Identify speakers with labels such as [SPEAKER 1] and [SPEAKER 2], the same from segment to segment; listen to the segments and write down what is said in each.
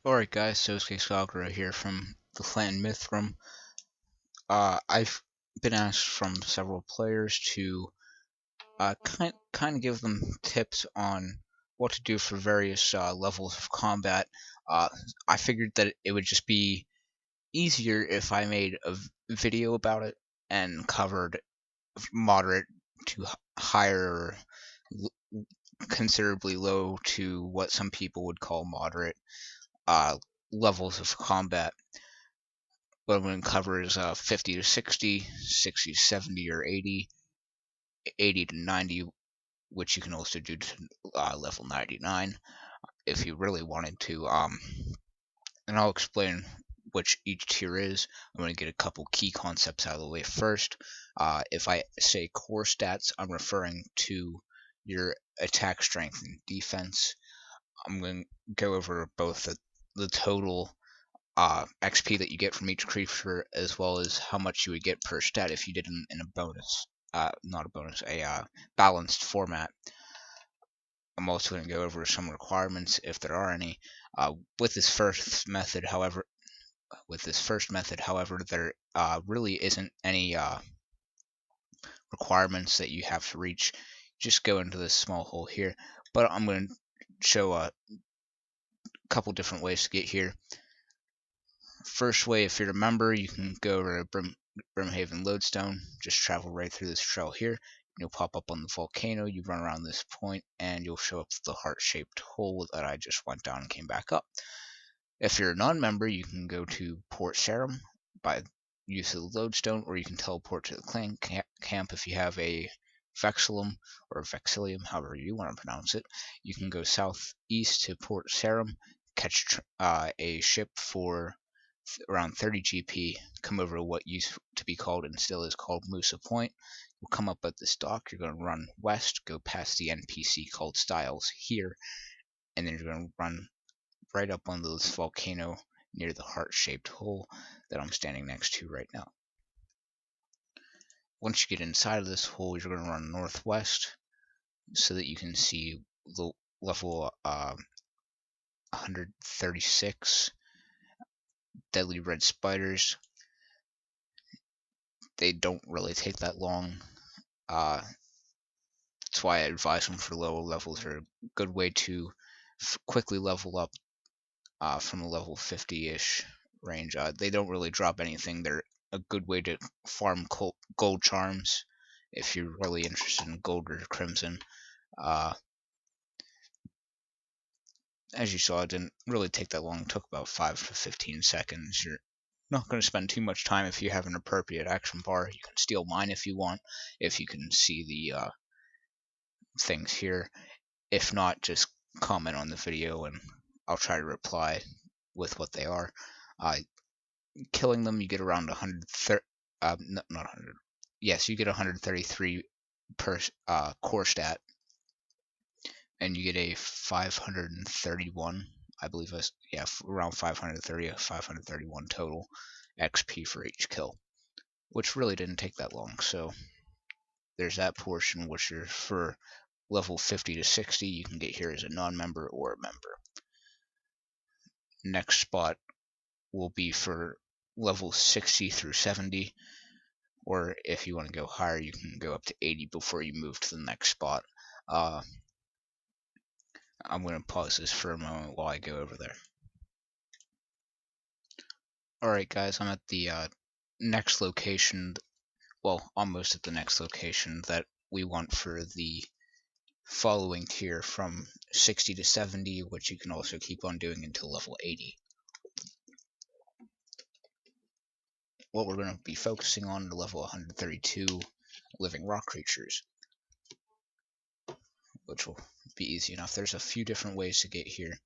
[SPEAKER 1] Alright guys, so Sakura here from the Clan Mithram. I've been asked from several players to kind of give them tips on what to do for various levels of combat. Uh, I figured that it would just be easier if I made a video about it and covered moderate to higher, considerably low to what some people would call moderate uh, levels of combat. What I'm going to cover is 50 to 60, 60 to 70 or 80, 80 to 90, which you can also do to level 99 if you really wanted to. And I'll explain which each tier is. I'm going to get a couple key concepts out of the way first. If I say core stats, I'm referring to your attack, strength, and defense. I'm going to go over both the total XP that you get from each creature, as well as how much you would get per stat if you did it in a bonus, not a bonus, a balanced format. I'm also going to go over some requirements, if there are any. With this first method, however, there really isn't any requirements that you have to reach. Just go into this small hole here. But I'm going to show a couple different ways to get here. First way, if you're a member, you can go over to Brimhaven Lodestone, just travel right through this trail here. You'll pop up on the volcano, you run around this point, and you'll show up the heart-shaped hole that I just went down and came back up. If you're a non-member, you can go to Port Sarum by use of the Lodestone, or you can teleport to the clan camp if you have a Vexillum or Vexillium, however you want to pronounce it. You can go southeast to Port Sarum, catch a ship for around 30 GP, come over to what used to be called and still is called Musa Point. You'll come up at this dock, you're going to run west, go past the NPC called Styles here, and then you're going to run right up on this volcano near the heart-shaped hole that I'm standing next to right now. Once you get inside of this hole, you're going to run northwest so that you can see the level 136 deadly red spiders. They don't really take that long. That's why I advise them for lower levels. They're a good way to quickly level up from a level 50-ish range. They don't really drop anything. They're a good way to farm gold charms if you're really interested in gold or crimson. As you saw, it didn't really take that long. It took about 5 to 15 seconds. You're not going to spend too much time if you have an appropriate action bar. You can steal mine if you want, if you can see the things here. If not, just comment on the video and I'll try to reply with what they are. Killing them, you get around 130, not 100, yes, you get 133 per core stat, and you get a 531, I believe, around 530, 531 total XP for each kill, which really didn't take that long. So there's that portion, which is for level 50 to 60. You can get here as a non-member or a member. Next spot will be for level 60 through 70, or if you want to go higher, you can go up to 80 before you move to the next spot. I'm going to pause this for a moment while I go over there. Alright guys, I'm at the next location, well, almost at the next location that we want for the following tier from 60 to 70, which you can also keep on doing until level 80. What we're going to be focusing on are level 132 living rock creatures, which will be easy enough. There's a few different ways to get here.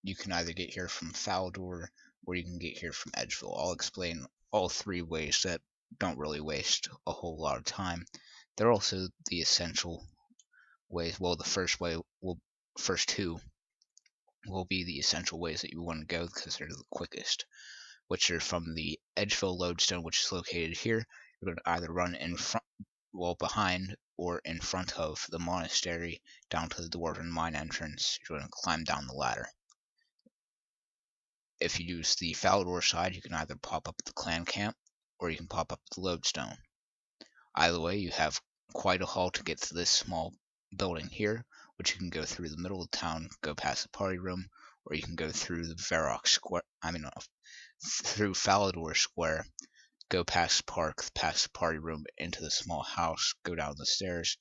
[SPEAKER 1] You can either get here from Faldor, or you can get here from Edgeville. I'll explain all three ways that don't really waste a whole lot of time. They're also the essential ways. Well, the first two will be the essential ways that you want to go because they're the quickest, which are from the Edgeville Lodestone, which is located here. You're going to either run in front, behind, or in front of the monastery down to the Dwarven Mine entrance. You're going to climb down the ladder. If you use the Falador side, you can either pop up at the clan camp, or you can pop up at the lodestone. Either way, you have quite a haul to get to this small building here, which you can go through the middle of town, go past the party room, or you can go through the Varrock Square, through Falador Square, go past the park, past the party room, into the small house, go down the stairs,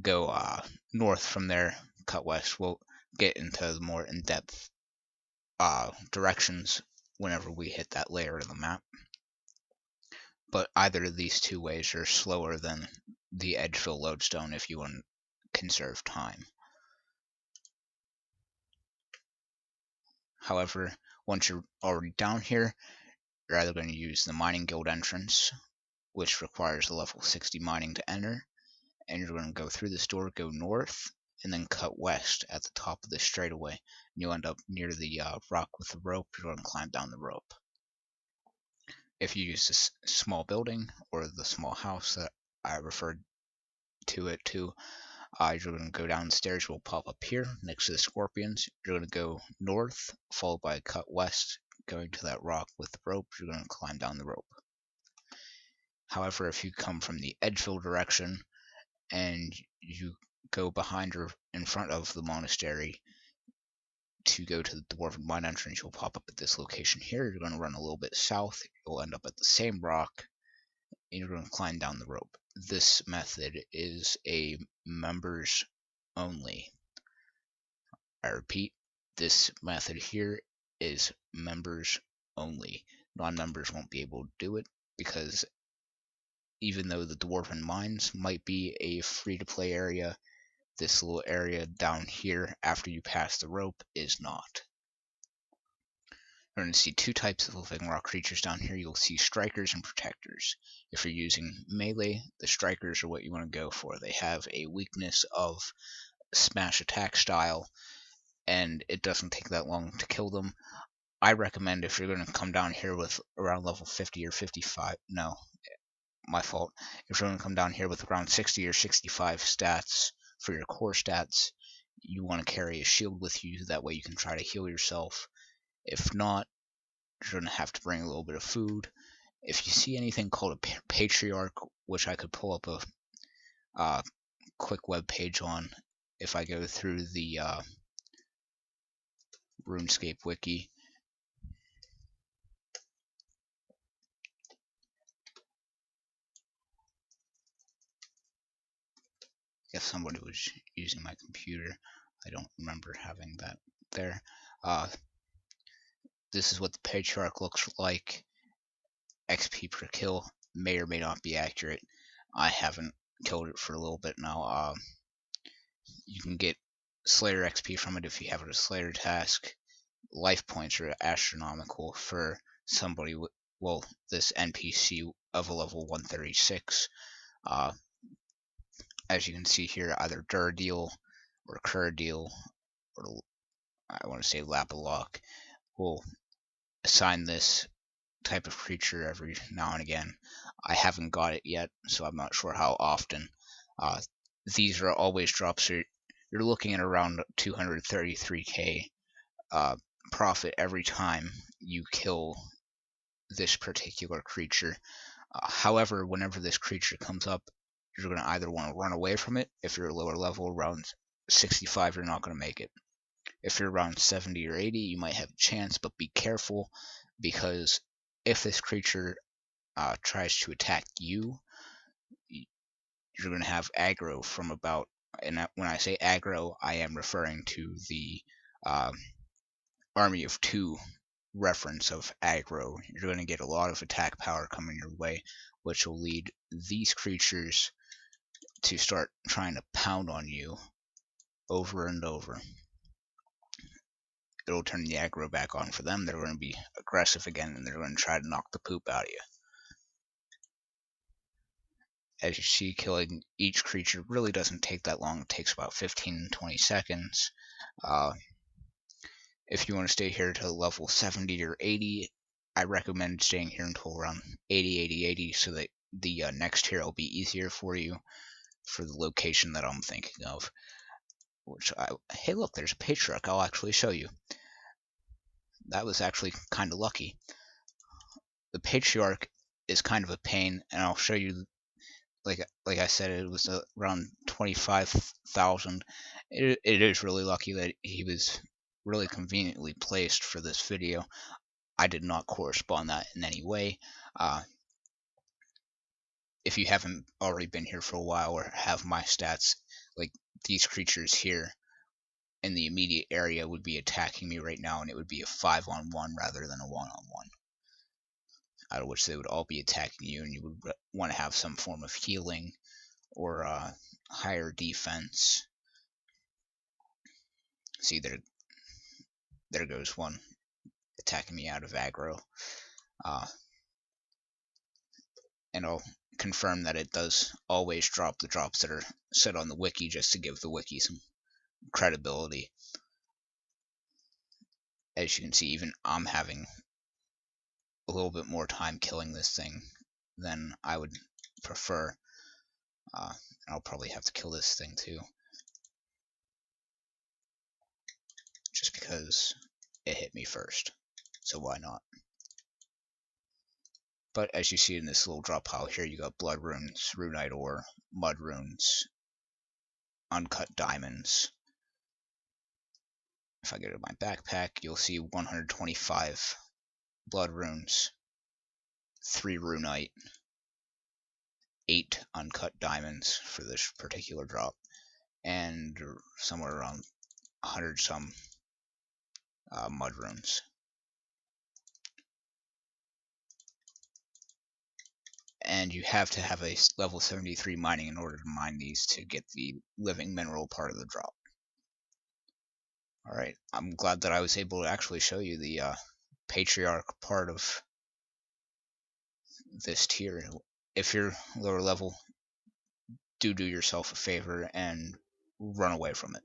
[SPEAKER 1] go north from there, cut west. We'll get into the more in-depth directions whenever we hit that layer of the map. But either of these two ways are slower than the Edgefill lodestone if you want to conserve time. However, once you're already down here, you're either going to use the mining guild entrance, which requires a level 60 mining to enter, and you're going to go through this door, go north, and then cut west at the top of this straightaway. And you'll end up near the rock with the rope. You're going to climb down the rope. If you use this small building or the small house that I referred to it to, you're going to go downstairs. We'll pop up here next to the scorpions. You're going to go north, followed by a cut west, going to that rock with the rope. You're going to climb down the rope. However, if you come from the Edgefill direction and you go behind or in front of the monastery to go to the Dwarven Mine entrance, you'll pop up at this location here. You're going to run a little bit south. You'll end up at the same rock, and you're going to climb down the rope. This method is a members only. I repeat, this method here is members only. Non-members won't be able to do it, because even though the Dwarven Mines might be a free-to-play area, this little area down here after you pass the rope is not. You're going to see two types of living rock creatures down here. You'll see strikers and protectors. If you're using melee, the strikers are what you want to go for. They have a weakness of smash attack style, and it doesn't take that long to kill them. I recommend, if you're going to come down here with around level 50 or 55, no, my fault. If you're going to come down here with around 60 or 65 stats for your core stats, you want to carry a shield with you. That way you can try to heal yourself. If not, you're going to have to bring a little bit of food. If you see anything called a patriarch, which I could pull up a quick web page on if I go through the Runescape wiki. If somebody was using my computer, I don't remember having that there. This is what the patriarch looks like. XP per kill may or may not be accurate. I haven't killed it for a little bit now. You can get Slayer XP from it if you have a Slayer task. Life points are astronomical for somebody with, well, this NPC of a level 136. As you can see here, either Durdeal or Curdeal, or I want to say Lapalock, will assign this type of creature every now and again. I haven't got it yet, so I'm not sure how often. These are always drops. You're looking at around 233k profit every time you kill this particular creature. However, whenever this creature comes up, you're going to either want to run away from it. If you're a lower level, around 65, you're not going to make it. If you're around 70 or 80, you might have a chance, but be careful, because if this creature tries to attack you, you're going to have aggro from about, and when I say aggro, I am referring to the Army of Two reference of aggro. You're going to get a lot of attack power coming your way, which will lead these creatures to start trying to pound on you over and over. It'll turn the aggro back on for them. They're going to be aggressive again, and they're going to try to knock the poop out of you. As you see, killing each creature really doesn't take that long. It takes about 15-20 seconds. If you want to stay here to level 70 or 80, I recommend staying here until around 80 so that the next tier will be easier for you for the location that I'm thinking of. Hey look, there's a patriarch. I'll actually show you. that was actually kind of lucky. The Patriarch is kind of a pain, and I'll show you. Like I said, it was around 25,000. It is really lucky that he was really conveniently placed for this video. I did not correspond that in any way. If you haven't already been here for a while or have my stats, like these creatures here in the immediate area would be attacking me right now, and it would be a 5-on-1 rather than a 1-on-1. Out of which they would all be attacking you, and you would want to have some form of healing or higher defense. See, there goes one attacking me out of aggro. And I'll confirm that it does always drop the drops that are set on the wiki, just to give the wiki some credibility. As you can see, even I'm having a little bit more time killing this thing than I would prefer. And I'll probably have to kill this thing too, just because it hit me first, so why not? But as you see in this little drop pile here, you got blood runes, runite ore, mud runes, uncut diamonds. If I go to my backpack, you'll see 125 blood runes, 3 runite, 8 uncut diamonds for this particular drop, and somewhere around 100 some mud runes. And you have to have a level 73 mining in order to mine these to get the living mineral part of the drop. Alright, I'm glad that I was able to actually show you the Patriarch part of this tier. If you're lower level, do yourself a favor and run away from it.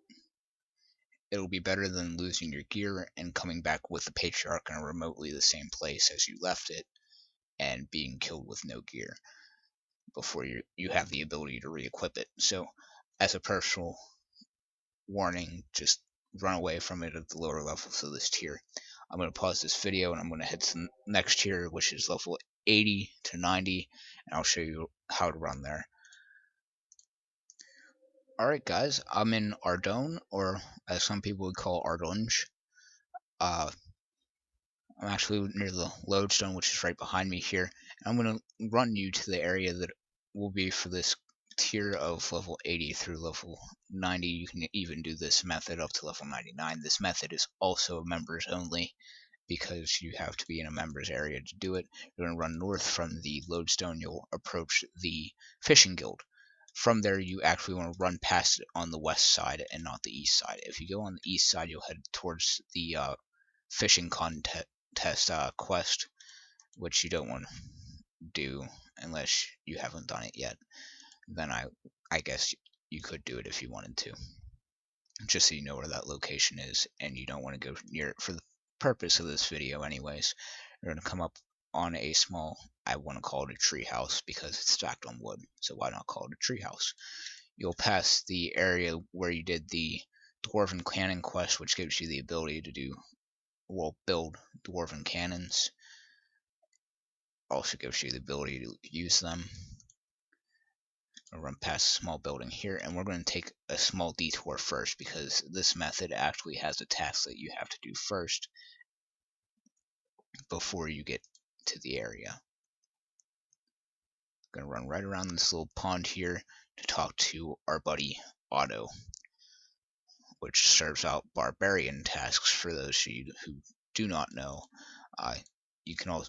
[SPEAKER 1] It'll be better than losing your gear and coming back with the Patriarch in a remotely the same place as you left it and being killed with no gear before you have the ability to re-equip it. So, as a personal warning, just run away from it at the lower levels of this tier. I'm going to pause this video and I'm going to head to the next tier, which is level 80 to 90, and I'll show you how to run there. Alright guys, I'm in Ardougne, or as some people would call Ardougne. I'm actually near the lodestone, which is right behind me here. I'm going to run you to the area that will be for this tier of level 80 through level 90. You can even do this method up to level 99. This method is also members only, because you have to be in a members area to do it. You're going to run north from the lodestone. You'll approach the fishing guild. From there, you actually want to run past it on the west side and not the east side. If you go on the east side, you'll head towards the fishing contest quest, which you don't want to do unless you haven't done it yet. Then I guess you could do it if you wanted to, just so you know where that location is and you don't want to go near it for the purpose of this video anyways. You're going to come up on a small, I want to call it a tree house because it's stacked on wood, so why not call it a tree house? You'll pass the area where you did the dwarven cannon quest, which gives you the ability to build dwarven cannons. Also gives you the ability to use them. I'll run past a small building here, and we're going to take a small detour first because this method actually has a task that you have to do first before you get to the area. I'm going to run right around this little pond here to talk to our buddy Otto, which serves out barbarian tasks for those of you who do not know. You can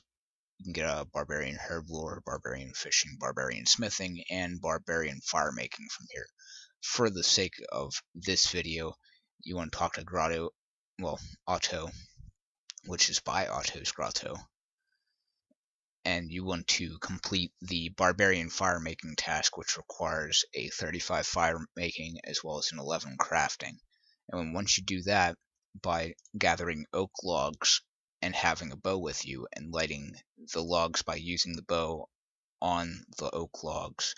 [SPEAKER 1] get a barbarian herb lore, barbarian fishing, barbarian smithing, and barbarian fire making from here. For the sake of this video, you want to talk to Otto, which is by Otto's Grotto, and you want to complete the barbarian fire making task, which requires a 35 fire making as well as an 11 crafting. And once you do that, by gathering oak logs and having a bow with you and lighting the logs by using the bow on the oak logs,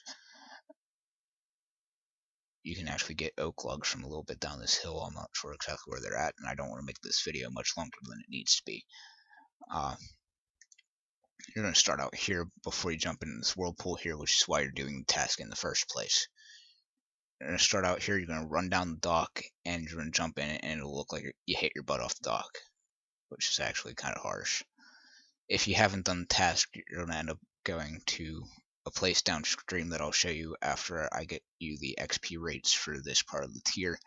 [SPEAKER 1] you can actually get oak logs from a little bit down this hill. I'm not sure exactly where they're at, and I don't want to make this video much longer than it needs to be. You're going to start out here before you jump into this whirlpool here, which is why you're doing the task in the first place. You're going to start out here, you're going to run down the dock, and you're going to jump in it, and it'll look like you hit your butt off the dock, which is actually kind of harsh. If you haven't done the task, you're going to end up going to a place downstream that I'll show you after I get you the XP rates for this part of the tier.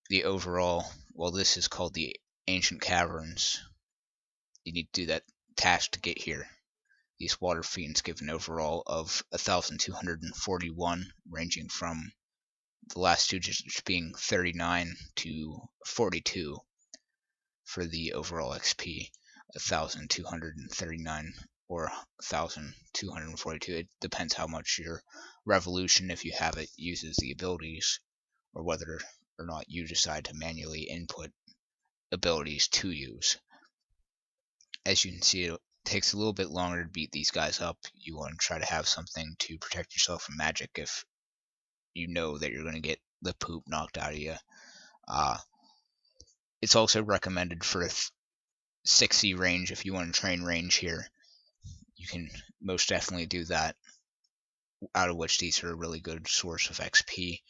[SPEAKER 1] The overall, well, this is called the Ancient Caverns. You need to do that task to get here. These water fiends give an overall of 1,241, ranging from the last two digits being 39 to 42 for the overall XP. 1,239 or 1,242. It depends how much your revolution, if you have it, uses the abilities, or whether or not you decide to manually input abilities to use. As you can see, it takes a little bit longer to beat these guys up. You want to try to have something to protect yourself from magic if you know that you're going to get the poop knocked out of you. It's also recommended for 60 range. If you want to train range here, you can most definitely do that, out of which these are a really good source of XP.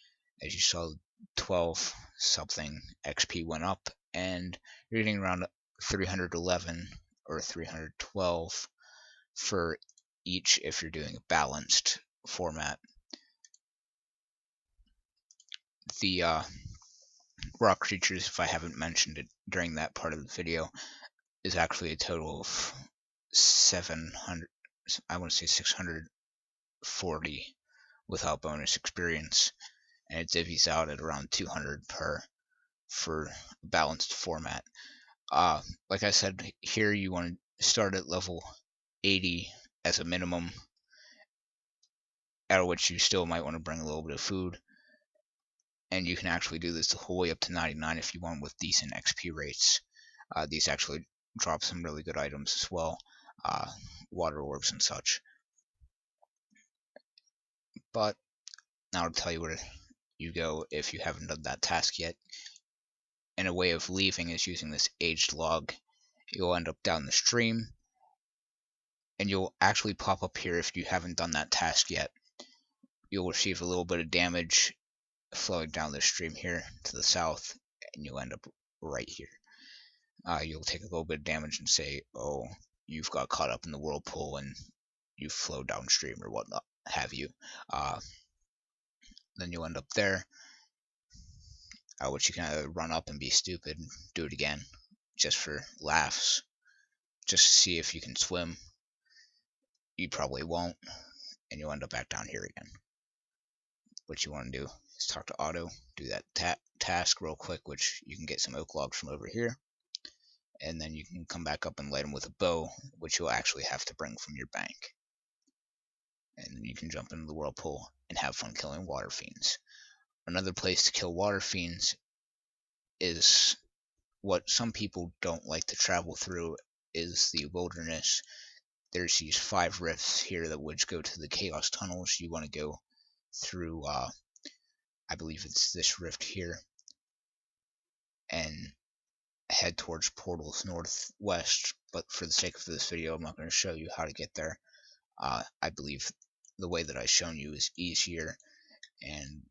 [SPEAKER 1] As you saw, 12 something XP went up, and you're getting around 311 or 312 for each if you're doing a balanced format. The rock creatures, if I haven't mentioned it during that part of the video, is actually a total of 700, I want to say 640 without bonus experience, and it divvies out at around 200 per for a balanced format. Like I said, here you want to start at level 80 as a minimum, out of which you still might want to bring a little bit of food, and you can actually do this the whole way up to 99 if you want with decent XP rates. These actually drop some really good items as well, water orbs and such. But now I'll tell you where you go if you haven't done that task yet. And a way of leaving is using this aged log. You'll end up down the stream, and you'll actually pop up here if you haven't done that task yet. You'll receive a little bit of damage flowing down the stream here to the south, and you'll end up right here. You'll take a little bit of damage and say, oh, you've got caught up in the whirlpool and you've flowed downstream or whatnot have you. Then you'll end up there, which you can either run up and be stupid and do it again just for laughs, just to see if you can swim. You probably won't, and you'll end up back down here again. What you want to do is talk to Otto, do that task real quick, which you can get some oak logs from over here, and then you can come back up and light them with a bow, which you'll actually have to bring from your bank. And then you can jump into the whirlpool and have fun killing water fiends. Another place to kill water fiends is what some people don't like to travel through, is the wilderness. There's these 5 rifts here that which go to the chaos tunnels. You want to go through, I believe it's this rift here, and head towards portals northwest, but for the sake of this video, I'm not going to show you how to get there. I believe the way that I've shown you is easier, and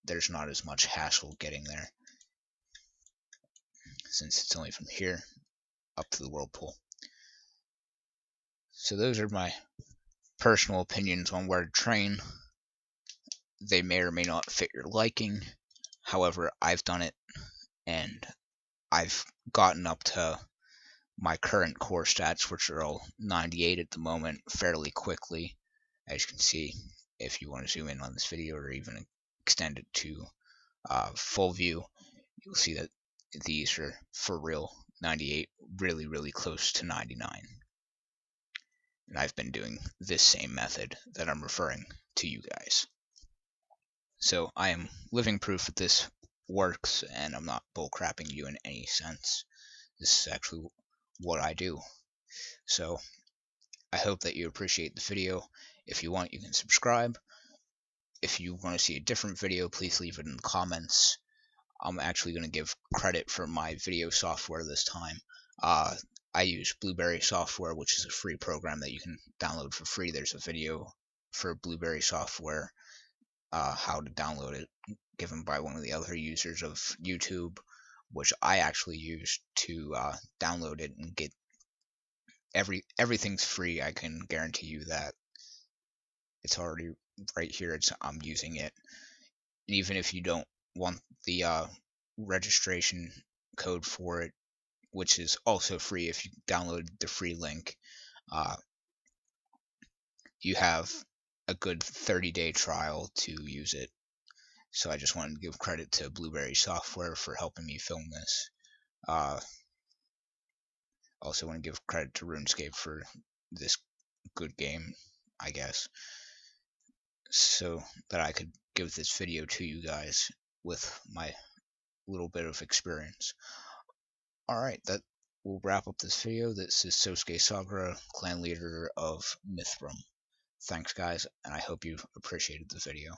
[SPEAKER 1] there's not as much hassle getting there, since it's only from here up to the whirlpool. So those are my personal opinions on where to train. They may or may not fit your liking. However, I've done it, and I've gotten up to my current core stats, which are all 98 at the moment, fairly quickly. As you can see, if you want to zoom in on this video or even extend it to full view, you'll see that these are for real 98, really close to 99. And I've been doing this same method that I'm referring to you guys. So I am living proof that this works, and I'm not bullcrapping you in any sense. This is actually what I do. So I hope that you appreciate the video. If you want, you can subscribe. if you want to see a different video, please leave it in the comments. I'm actually going to give credit for my video software this time. I use Blueberry software, which is a free program that you can download for free. There's a video for Blueberry software, how to download it, given by one of the other users of YouTube, which I actually use to download it and get everything's free. I can guarantee you that. It's already right here. I'm using it, and even if you don't want the registration code for it, which is also free if you download the free link, uh, you have a good 30-day trial to use it. So I just wanted to give credit to Blueberry Software for helping me film this. Also want to give credit to Runescape for this good game, I guess, so that I could give this video to you guys with my little bit of experience. Alright, that will wrap up this video. This is Sosuke Sagra, clan leader of Mithram. Thanks guys, and I hope you appreciated the video.